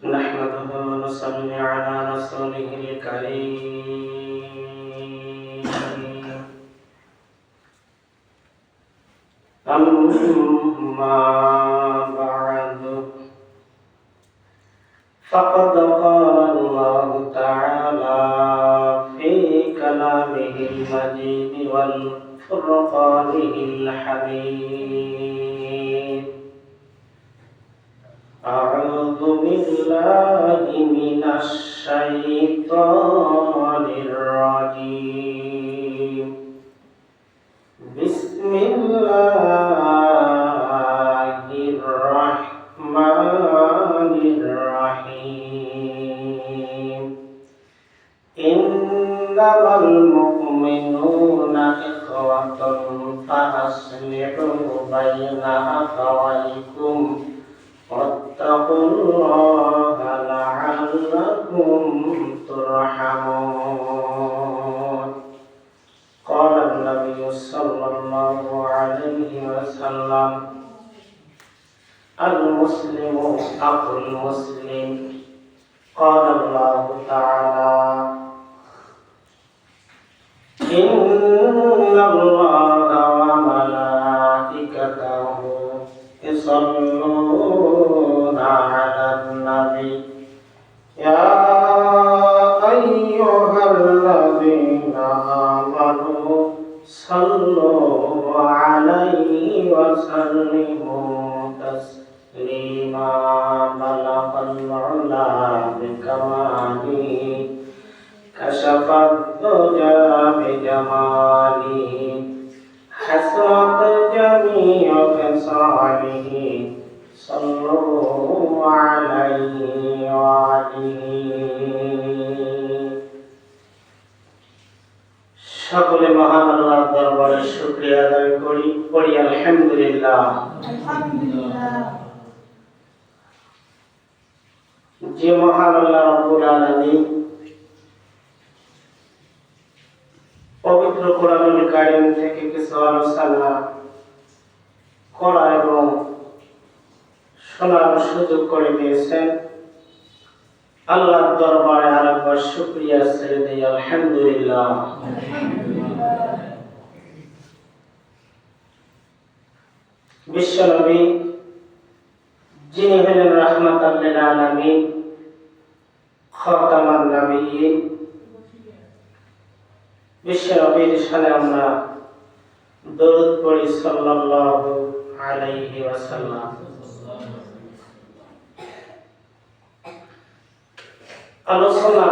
نحمده ونصلي على رسوله الكريم أما بعد فقد قال الله تعالى في كلامه المجيد والفرقانه الحميد أعوذ بالله من الشيطان الرجيم بسم الله الرحمن الرحيم إنما المؤمنون إخوة فأصلحوا بين أخويكم واتقوا الله لعلكم ترحمون قال النبي صلى الله عليه وسلم المسلم أخو المسلم قال الله تعالى إن الله وملائكته يصلون على النبي يا أيها الذين آمنوا صلوا عليه وسلموا تسليما بلغ العلا بكماله كشف الدجى بجماله حسرت جميع خصاله صلوا عليه وآله সকলে মহান আল্লাহর দরবারে শুকরিয়া আদায় করি আলহামদুলিল্লাহ। যে মহান আল্লাহ রাব্বুল আলামিন পবিত্র কোরআনুল কারীম থেকে কিছু আলোচনা করা এবং শোনার সুযোগ করে দিয়েছেন, আল্লাহর দরবারে আরেকবার শুকরিয়া ছেড়ে দিই আলহামদুলিল্লাহ। বিশ্বনবী যিনি হলেন রাহমাতাল লিল আলামিন, খাতামান নবিয়্যিন, বিশ্বনবীর শানে আমরা দরুদ পড়ি সাল্লাল্লাহু আলাইহি ওয়াসাল্লাম। আলোচনা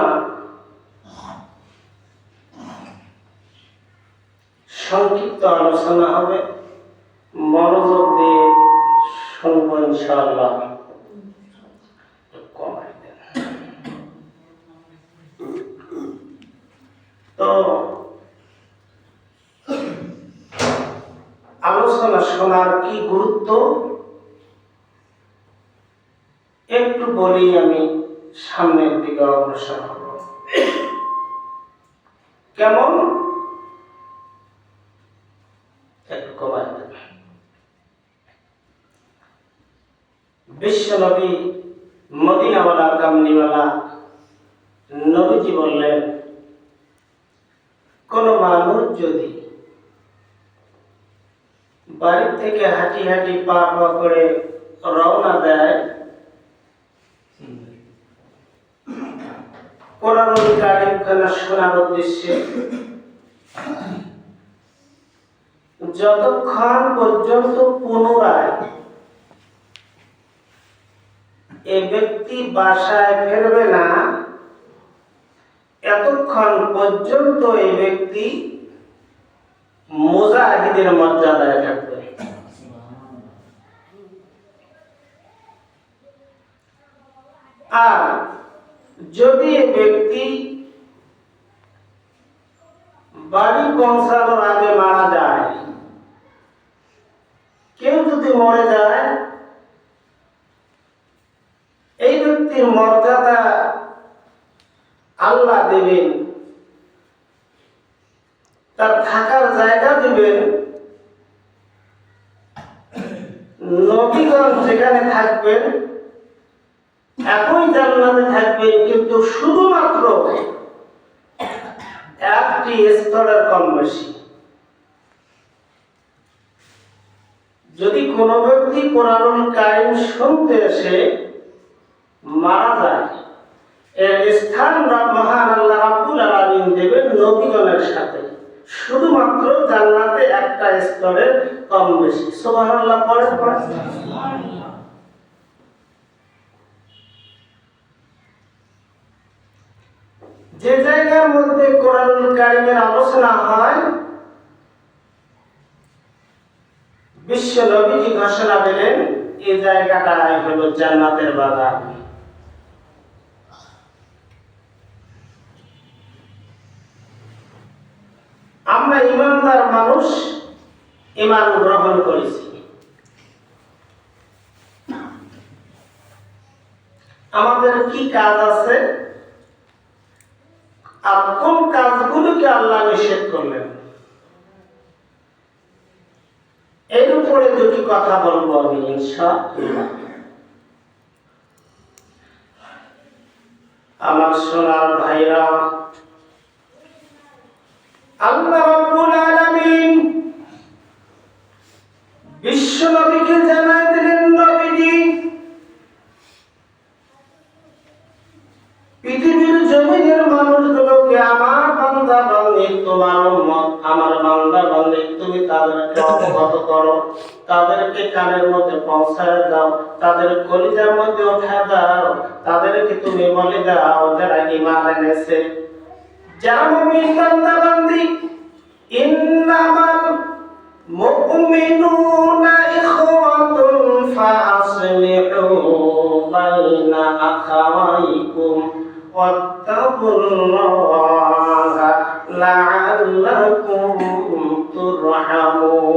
সংক্ষিপ্ত আলোচনা হবে, মনোযোগ দিয়ে শুনবো ইনশাআল্লাহ। তো আলোচনা শোনার কি গুরুত্ব একটু বলি, আমি সামনের দিকে অগ্রসর হব। কেমন একটু কমাই দেবে। বিশ্বনবী মদিনাওয়ালা কামলিওয়ালা নবীজি বললেন, কোন মানুষ যদি বাড়ি থেকে হাঁটি হাঁটি পা পা করে রওনা দেয় কোরআনুল কারীম খানা শোনার উদ্দেশ্যে, যতক্ষণ পর্যন্ত পুনরায় এ ব্যক্তি বাসায় ফিরবে না, এতক্ষণ পর্যন্ত এই ব্যক্তি মুজাহিদের মর্যাদায় থাকবে। আর যদি এই ব্যক্তি বাড়ি পৌঁছানোর আগে মারা যায়, কেউ যদি মরে যায়, এই ব্যক্তির মর্যাদা আল্লাহ দেবেন, তার থাকার জায়গা দিবেন নবীগণ যেখানে থাকবেন একই জান্নাতে থাকবেন, কিন্তু শুধুমাত্র একটি স্তরের কম বেশি। যদি কোনো ব্যক্তি কোরআনুল কারীম শুনতে এসে মারা যায়, এর স্থান মহান আল্লাহ রাব্বুল আলামিন দেবেন নবীগণের সাথে, শুধুমাত্র জান্নাতে একটা স্তরের কম বেশি। সুবহানাল্লাহ পড়েন। যে জায়গার মধ্যে কোরআনুল কারীমের আলোচনা হয়, বিশ্ব নবীজি ঘোষণা দিলেন এই জায়গাটাই হলো জান্নাতের বাগান। আমরা ইমানদার মানুষ, ঈমান গ্রহণ করেছি। আমাদের কি কাজ আছে আর কোন কাজগুলোকে আল্লাহ নিষেধ করলেন, এর উপরে দুটি কথা বলবো আমি ইনশাআল্লাহ। আমার সোনার ভাইরা, আল্লাহ রাব্বুল আলামিন বিশ্ব নবীকে জানাই দিলেন, নবীজি পৃথিবীর জমিনের মানুষগুলোকে আমার বান্দা বান্দী, তোমার উম্মত আমার বান্দা বান্দী, তুমি তাদেরকে অবগত করো, তাদেরকে কানের মধ্যে পৌঁছায় দাও, তাদের কলিজার মধ্যে উঠায় দাও, তাদেরকে তুমি বলে দাও যারা ঈমান এনেছে, যারা মুমিন বান্দা বান্দী, ইন্নামাল মুমিনুনা ইখওয়াতুন ফাআসলিহু বাইনা আখাওয়াইকুম ওয়াত্তাকুল্লাহা লাআল্লাকুম তুরহামুন।